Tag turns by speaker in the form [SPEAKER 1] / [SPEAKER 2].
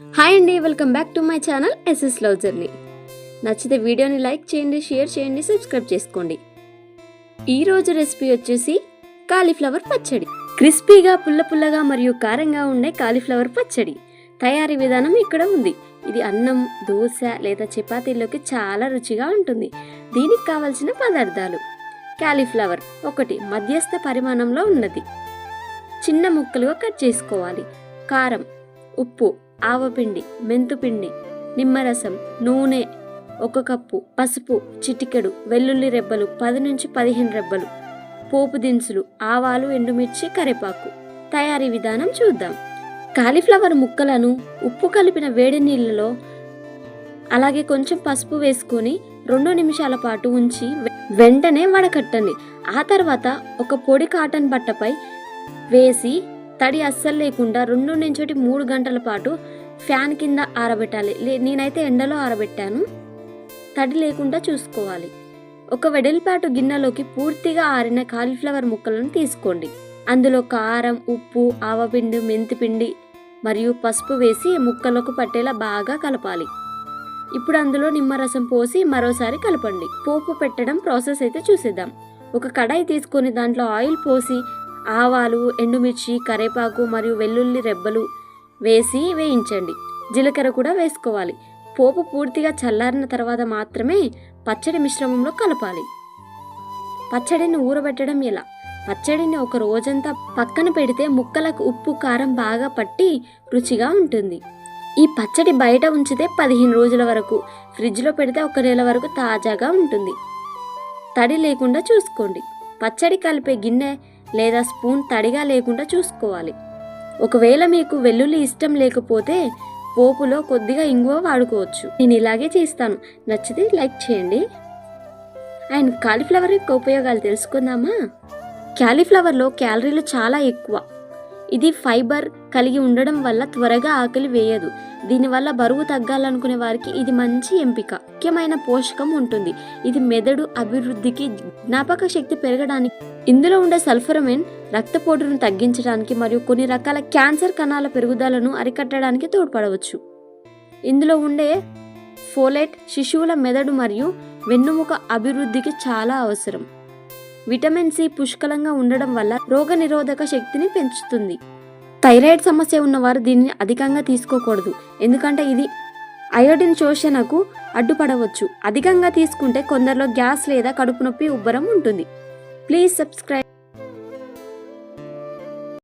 [SPEAKER 1] Hi అండి, welcome back to my channel SS love journey. నచ్చితే వీడియోని లైక్ చేయండి, షేర్ చేయండి, సబ్స్క్రైబ్ చేసుకోండి. ఈరోజు రెసిపీ వచ్చేసి కాలీఫ్లవర్ పచ్చడి. క్రిస్పీగా, పుల్లగా మరియు కారంగా ఉండే కాలీఫ్లవర్ పచ్చడి తయారీ విధానం ఇక్కడ ఉంది. ఇది అన్నం, దోశ లేదా చపాతీలోకి చాలా రుచిగా ఉంటుంది. దీనికి కావలసిన పదార్థాలు: కాలీఫ్లవర్ ఒకటి మధ్యస్థ పరిమాణంలో ఉన్నది, చిన్న ముక్కలుగా కట్ చేసుకోవాలి. కారం, ఉప్పు, ఆవపిండి, మెంతుపిండి, నిమ్మరసం, నూనె 1 కప్పు, పసుపు చిటికెడు, వెల్లుల్లి రెబ్బలు 10 నుంచి 15 రెబ్బలు, పోపు దినుసులు, ఆవాలు, ఎండుమిర్చి, కరివేపాకు. తయారీ విధానం చూద్దాం. కాలీఫ్లవర్ ముక్కలను ఉప్పు కలిపిన వేడి నీళ్ళలో అలాగే కొంచెం పసుపు వేసుకొని 2 నిమిషాల పాటు ఉంచి వెంటనే వడకట్టండి. ఆ తర్వాత ఒక పొడి కాటన్ బట్టపై వేసి తడి అస్సలు లేకుండా 2 నుంచి 3 గంటల పాటు ఫ్యాన్ కింద ఆరబెట్టాలి. నేనైతే ఎండలో ఆరబెట్టాను. తడి లేకుండా చూసుకోవాలి. ఒక వెడల్పాటు గిన్నెలోకి పూర్తిగా ఆరిన కాలీఫ్లవర్ ముక్కలను తీసుకోండి. అందులో కారం, ఉప్పు, ఆవపిండి, మెంతిపిండి మరియు పసుపు వేసి ముక్కలకు పట్టేలా బాగా కలపాలి. ఇప్పుడు అందులో నిమ్మరసం పోసి మరోసారి కలపండి. పోపు పెట్టడం ప్రాసెస్ అయితే చూసేద్దాం. ఒక కడాయి తీసుకొని దాంట్లో ఆయిల్ పోసి ఆవాలు, ఎండుమిర్చి, కరివేపాకు మరియు వెల్లుల్లి రెబ్బలు వేసి వేయించండి. జీలకర్ర కూడా వేసుకోవాలి. పోపు పూర్తిగా చల్లారిన తర్వాత మాత్రమే పచ్చడి మిశ్రమంలో కలపాలి. పచ్చడిని ఊరబెట్టడం ఎలా? పచ్చడిని ఒక రోజంతా పక్కన పెడితే ముక్కలకు ఉప్పు, కారం బాగా పట్టి రుచిగా ఉంటుంది. ఈ పచ్చడి బయట ఉంచితే 15 రోజుల వరకు, ఫ్రిడ్జ్లో పెడితే 1 నెల వరకు తాజాగా ఉంటుంది. తడి లేకుండా చూసుకోండి. పచ్చడి కలిపే గిన్నె లేదా స్పూన్ తడిగా లేకుండా చూసుకోవాలి. ఒకవేళ మీకు వెల్లుల్లి ఇష్టం లేకపోతే పోపులో కొద్దిగా ఇంగువ వాడుకోవచ్చు. నేను ఇలాగే చేస్తాను. నచ్చితే లైక్ చేయండి. అండ్ కాలీఫ్లవర్ యొక్క ఉపయోగాలు తెలుసుకుందామా? కాలీఫ్లవర్లో క్యాలరీలు చాలా ఎక్కువ. ఇది ఫైబర్ కలిగి ఉండడం వల్ల త్వరగా ఆకలి వేయదు. దీనివల్ల బరువు తగ్గాలనుకునే వారికి ఇది మంచి ఎంపిక. ముఖ్యమైన పోషకం ఉంటుంది. ఇది మెదడు అభివృద్ధికి, జ్ఞాపక శక్తి పెరగడానికి, ఇందులో ఉండే సల్ఫరమైన్ రక్తపోటును తగ్గించడానికి మరియు కొన్ని రకాల క్యాన్సర్ కణాల పెరుగుదలను అరికట్టడానికి తోడ్పడవచ్చు. ఇందులో ఉండే ఫోలేట్ శిశువుల మెదడు మరియు వెన్నుముక అభివృద్ధికి చాలా అవసరం. విటమిన్ సి పుష్కలంగా ఉండడం వల్ల రోగనిరోధక శక్తిని పెంచుతుంది. థైరాయిడ్ సమస్య ఉన్నవారు దీనిని అధికంగా తీసుకోకూడదు, ఎందుకంటే ఇది అయోడిన్ శోషణకు అడ్డుపడవచ్చు. అధికంగా తీసుకుంటే కొందరిలో గ్యాస్ లేదా కడుపు నొప్పి, ఉబ్బరం ఉంటుంది. Please subscribe.